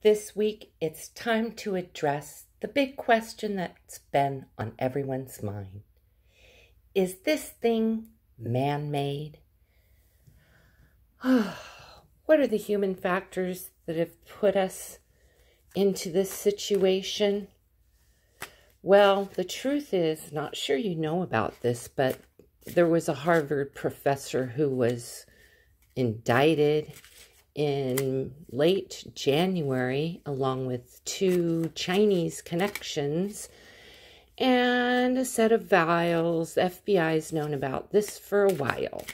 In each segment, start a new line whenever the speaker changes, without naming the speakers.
This week, it's time to address the big question that's been on everyone's mind. Is this thing man-made? What are the human factors that have put us into this situation? Well, the truth is, not sure you know about this, but there was a Harvard professor who was indicted in late January, along with 2 Chinese connections and a set of vials. The FBI's known about this for a while.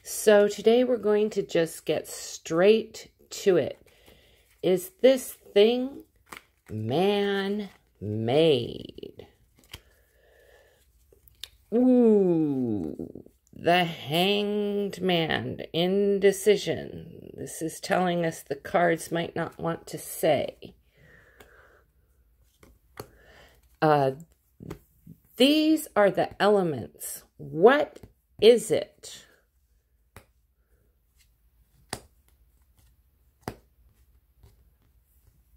So today we're going to just get straight to it. Is this thing man-made? Ooh, the Hanged Man, indecision. This is telling us the cards might not want to say. These are the elements. What is it?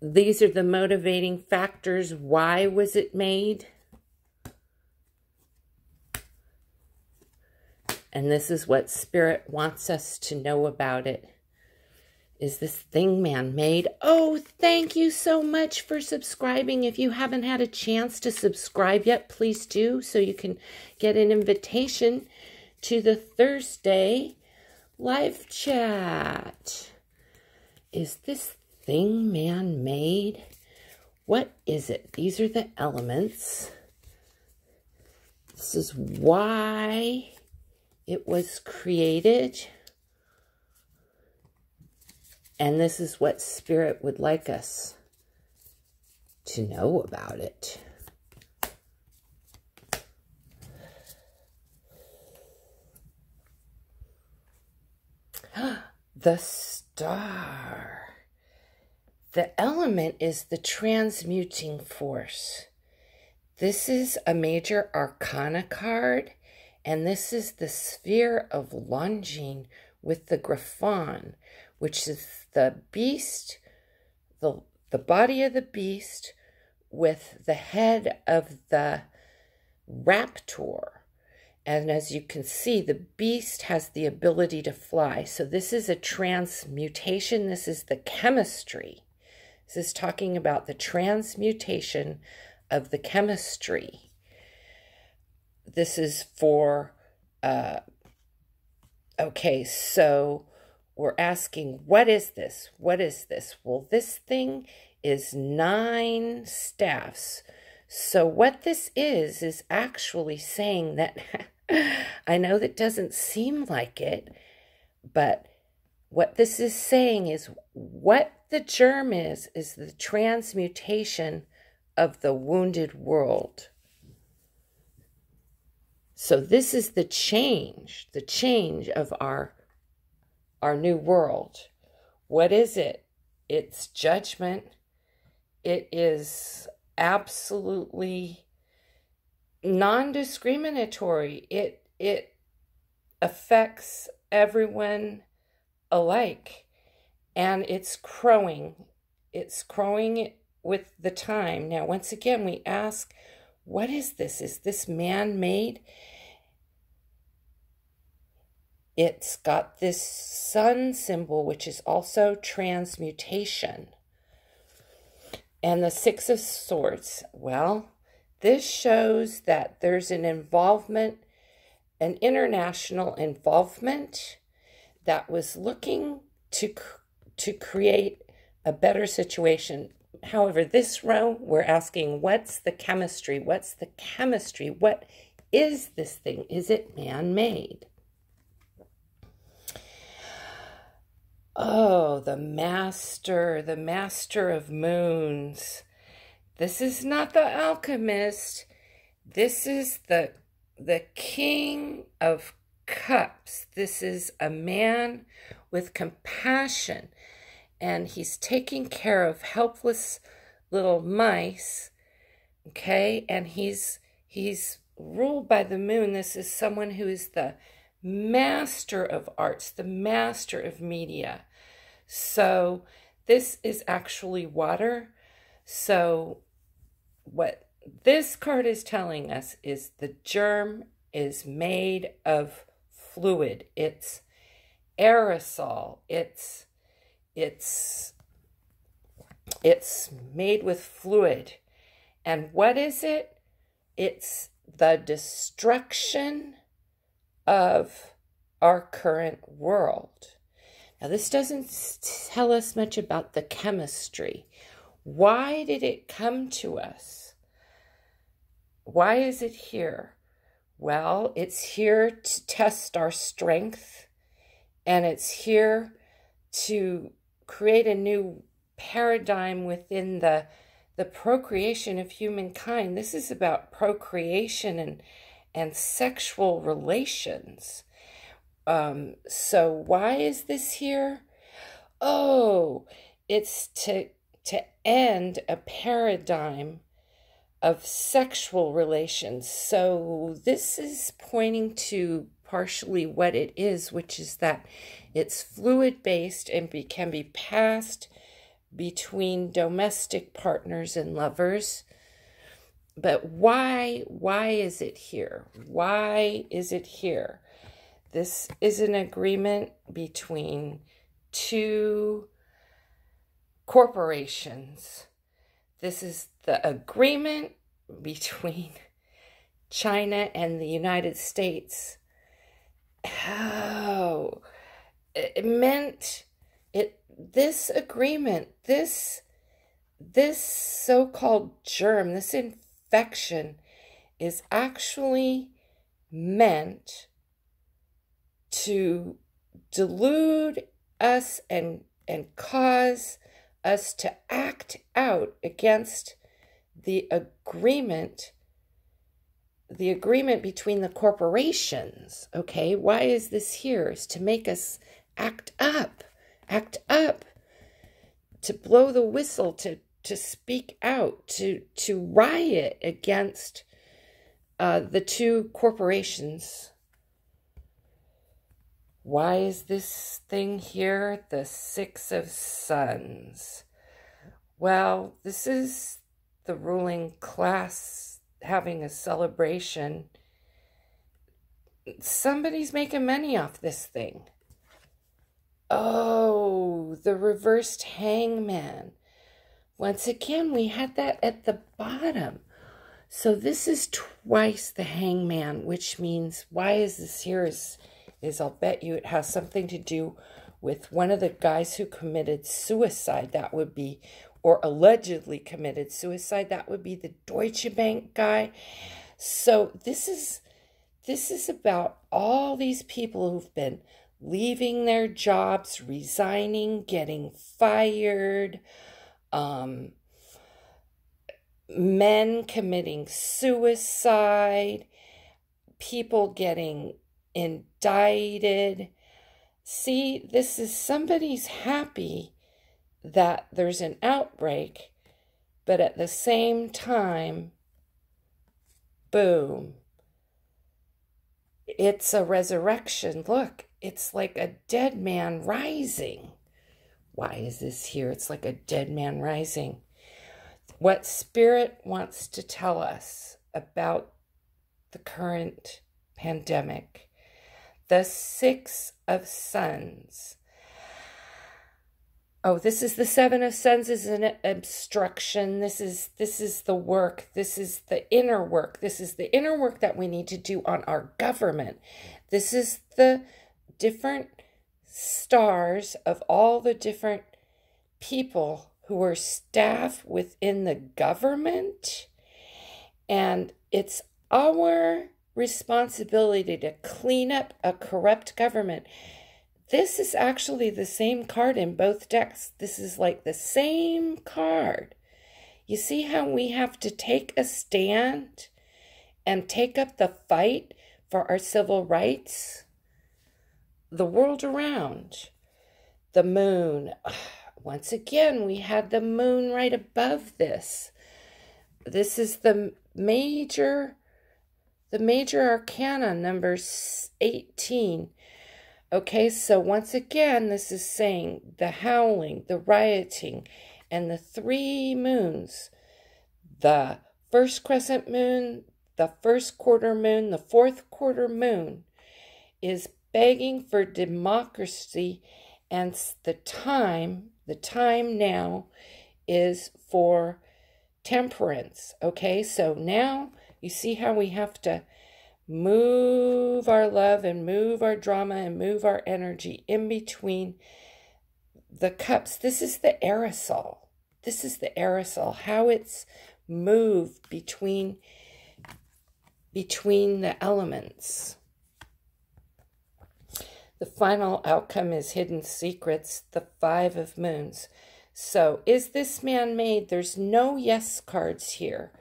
These are the motivating factors. Why was it made? And this is what Spirit wants us to know about it. Is this thing man-made? Oh, thank you so much for subscribing. If you haven't had a chance to subscribe yet, please do, so you can get an invitation to the Thursday live chat. Is this thing man-made? What is it? These are the elements. This is why it was created. And this is what Spirit would like us to know about it. The star. The element is the transmuting force. This is a major arcana card, and this is the sphere of Longines with the Griffon, which is the beast, the body of the beast with the head of the raptor. And as you can see, the beast has the ability to fly. So this is a transmutation. This is the chemistry. This is talking about the transmutation of the chemistry. This is for, okay, so we're asking, what is this? What is this? Well, this thing is 9 staffs. So what this is actually saying that, I know that doesn't seem like it, but what this is saying is what the germ is the transmutation of the wounded world. So this is the change of our new world. What is it? It's judgment. It is absolutely non-discriminatory. It affects everyone alike. And it's crowing. It's crowing with the time. Now, once again, we ask, what is this? Is this man-made? It's got this sun symbol, which is also transmutation. And the 6 of Swords. Well, this shows that there's an involvement, an international involvement that was looking to create a better situation. However, this row, we're asking, what's the chemistry? What's the chemistry? What is this thing? Is it man-made? Oh, the master of moons. This is not the alchemist. This is the king of cups. This is a man with compassion, and he's taking care of helpless little mice, okay? And he's ruled by the moon. This is someone who is the master of arts, the master of media. So This is actually water. So what this card is telling us is the germ is made of fluid. It's aerosol. It's made with fluid. And what is it? It's the destruction of our current world. Now, this doesn't tell us much about the chemistry. Why did it come to us? Why is it here? Well, it's here to test our strength, and it's here to create a new paradigm within the procreation of humankind. This is about procreation and sexual relations. So why is this here? Oh, it's to end a paradigm of sexual relations. So this is pointing to partially what it is, which is that it's fluid-based and can be passed between domestic partners and lovers. But why is it here? Why is it here? This is an agreement between two corporations. This is the agreement between China and the United States. Oh, it meant it. This agreement, this so-called germ, this infection is actually meant to delude us and cause us to act out against the agreement between the corporations. Okay, why is this here? It's to make us act up, to blow the whistle, to speak out, to riot against the two corporations. Why is this thing here? The Six of Sons. Well, this is the ruling class having a celebration. Somebody's making money off this thing. Oh, the reversed hangman. Once again, we had that at the bottom. So this is twice the hangman, which means why is this here is I'll bet you it has something to do with one of the guys who committed suicide. That would be, or allegedly committed suicide. That would be the Deutsche Bank guy. So this is about all these people who've been leaving their jobs, resigning, getting fired, men committing suicide, people getting indicted. See, this is somebody's happy that there's an outbreak, but at the same time, boom, it's a resurrection. Look, it's like a dead man rising. Why is this here? It's like a dead man rising. What Spirit wants to tell us about the current pandemic. The Six of Sons. Oh, this is the Seven of Sons is an obstruction. This is the work. This is the inner work. This is the inner work that we need to do on our government. This is the different stars of all the different people who are staff within the government. And it's our responsibility to clean up a corrupt government. This is actually the same card in both decks. This is like the same card. You see how we have to take a stand and take up the fight for our civil rights? The world around. The moon. Once again, we had the moon right above this. This is the major arcana, number 18. Okay, so once again, this is saying the howling, the rioting, and the 3 moons, the first crescent moon, the first quarter moon, the fourth quarter moon, is begging for democracy, and the time now is for temperance. Okay, so now you see how we have to move our love and move our drama and move our energy in between the cups. This is the aerosol. This is the aerosol, how it's moved between the elements. The final outcome is hidden secrets, the 5 of moons. So is this man-made? There's no yes cards here.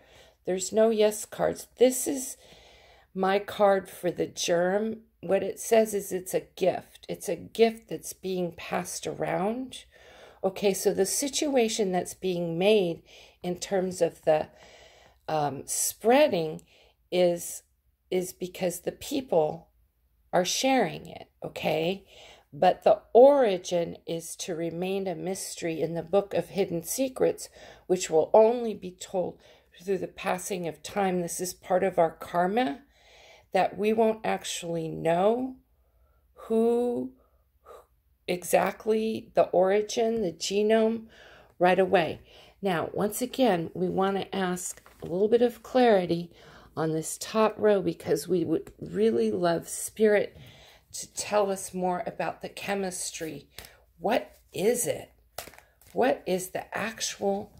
There's no yes cards. This is my card for the germ. What it says is it's a gift. It's a gift that's being passed around. Okay, so the situation that's being made in terms of the spreading is because the people are sharing it, okay? But the origin is to remain a mystery in the book of hidden secrets, which will only be told through the passing of time. This is part of our karma, that we won't actually know who exactly the origin, the genome, right away. Now, once again, we want to ask a little bit of clarity on this top row, because we would really love Spirit to tell us more about the chemistry. What is it? What is the actual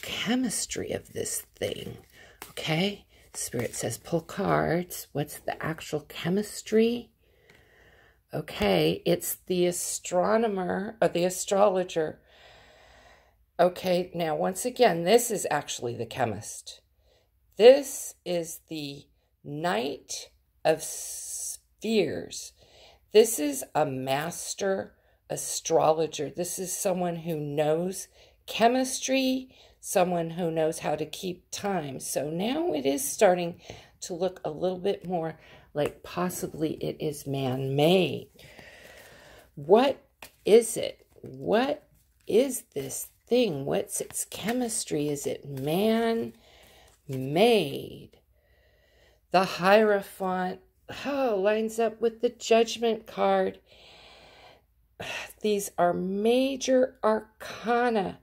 chemistry of this thing? Okay? Spirit says pull cards. What's the actual chemistry? Okay, it's the astronomer or the astrologer. Okay, now once again, this is actually the chemist. This is the Knight of Spheres. This is a master astrologer. This is someone who knows chemistry, someone who knows how to keep time. So now it is starting to look a little bit more like possibly it is man-made. What is it? What is this thing? What's its chemistry? Is it man-made? The Hierophant, lines up with the Judgment card. These are major arcana.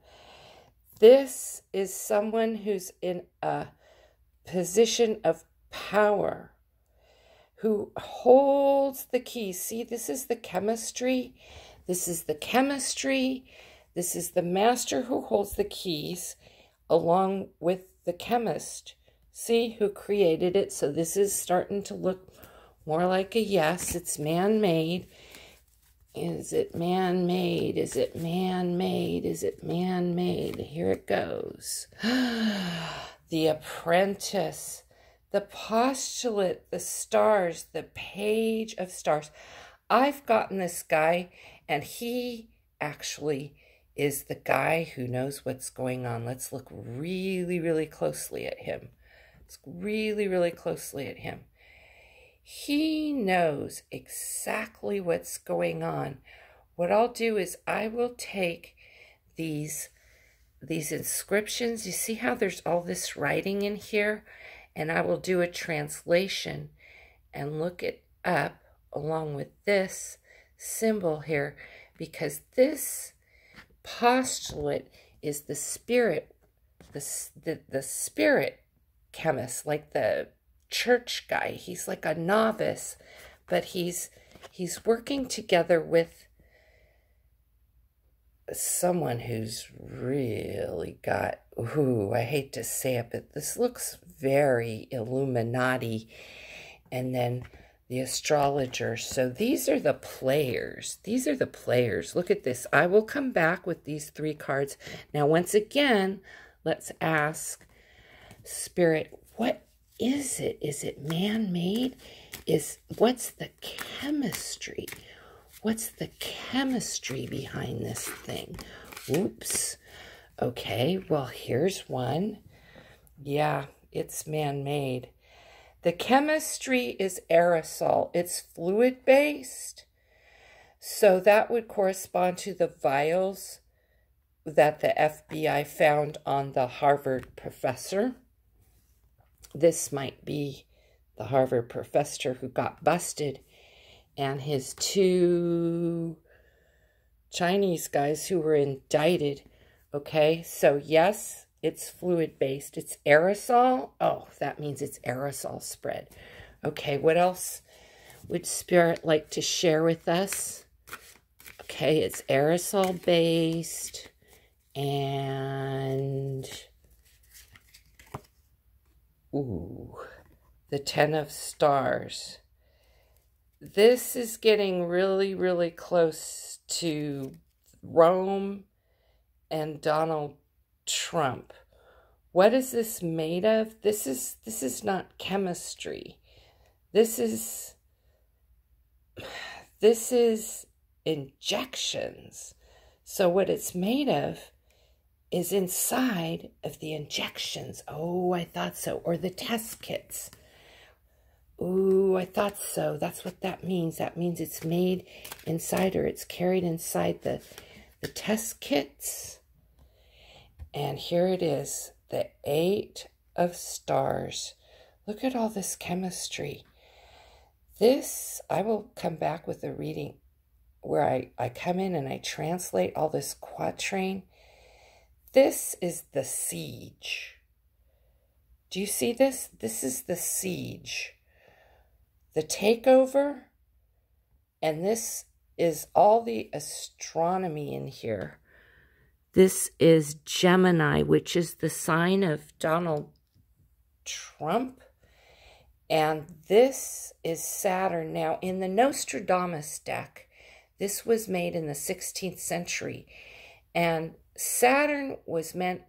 This is someone who's in a position of power, who holds the key. See, this is the chemistry. This is the chemistry. This is the master who holds the keys along with the chemist. See who created it. So this is starting to look more like a yes. It's man-made. Is it man-made? Is it man-made? Is it man-made? Here it goes. The Apprentice, the Postulate, the Stars, the Page of Stars. I've gotten this guy, and he actually is the guy who knows what's going on. Let's look really, really closely at him. Let's look really, really closely at him. He knows exactly what's going on. What I'll do is I will take these inscriptions. You see how there's all this writing in here? And I will do a translation and look it up along with this symbol here, because this postulate is the spirit, the spirit chemist, like the church guy. He's like a novice, but he's working together with someone who's really got, I hate to say it, but this looks very Illuminati. And then the astrologer. So these are the players. These are the players. Look at this. I will come back with these 3 cards. Now, once again, let's ask Spirit, what is it? Is it man-made? What's the chemistry? What's the chemistry behind this thing? Oops. Okay, well, here's one. Yeah, it's man-made. The chemistry is aerosol. It's fluid-based. So that would correspond to the vials that the FBI found on the Harvard professor. This might be the Harvard professor who got busted, and his 2 Chinese guys who were indicted. Okay, so yes, it's fluid-based. It's aerosol. Oh, that means it's aerosol spread. Okay, what else would Spirit like to share with us? Okay, it's aerosol-based, and ooh, the 10 of Stars. This is getting really, really close to Rome and Donald Trump. What is this made of? This is not chemistry. This is injections. So what it's made of is inside of the injections. Oh, I thought so. Or the test kits. Ooh, I thought so. That's what that means. That means it's made inside, or it's carried inside the test kits. And here it is, the 8 of Stars. Look at all this chemistry. This, I will come back with a reading where I come in and I translate all this quatrain. This is the siege. Do you see this? This is the siege. The takeover. And this is all the astronomy in here. This is Gemini, which is the sign of Donald Trump. And this is Saturn. Now, in the Nostradamus deck, this was made in the 16th century. And Saturn was meant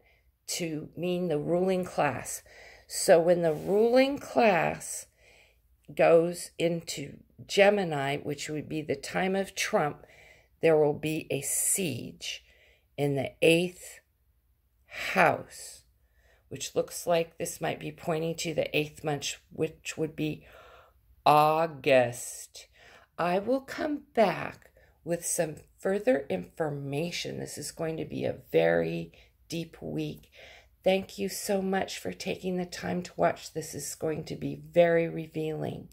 to mean the ruling class. So when the ruling class goes into Gemini, which would be the time of Trump, there will be a siege in the 8th house, which looks like this might be pointing to the 8th month, which would be August. I will come back with some further information. This is going to be a very deep week. Thank you so much for taking the time to watch. This is going to be very revealing.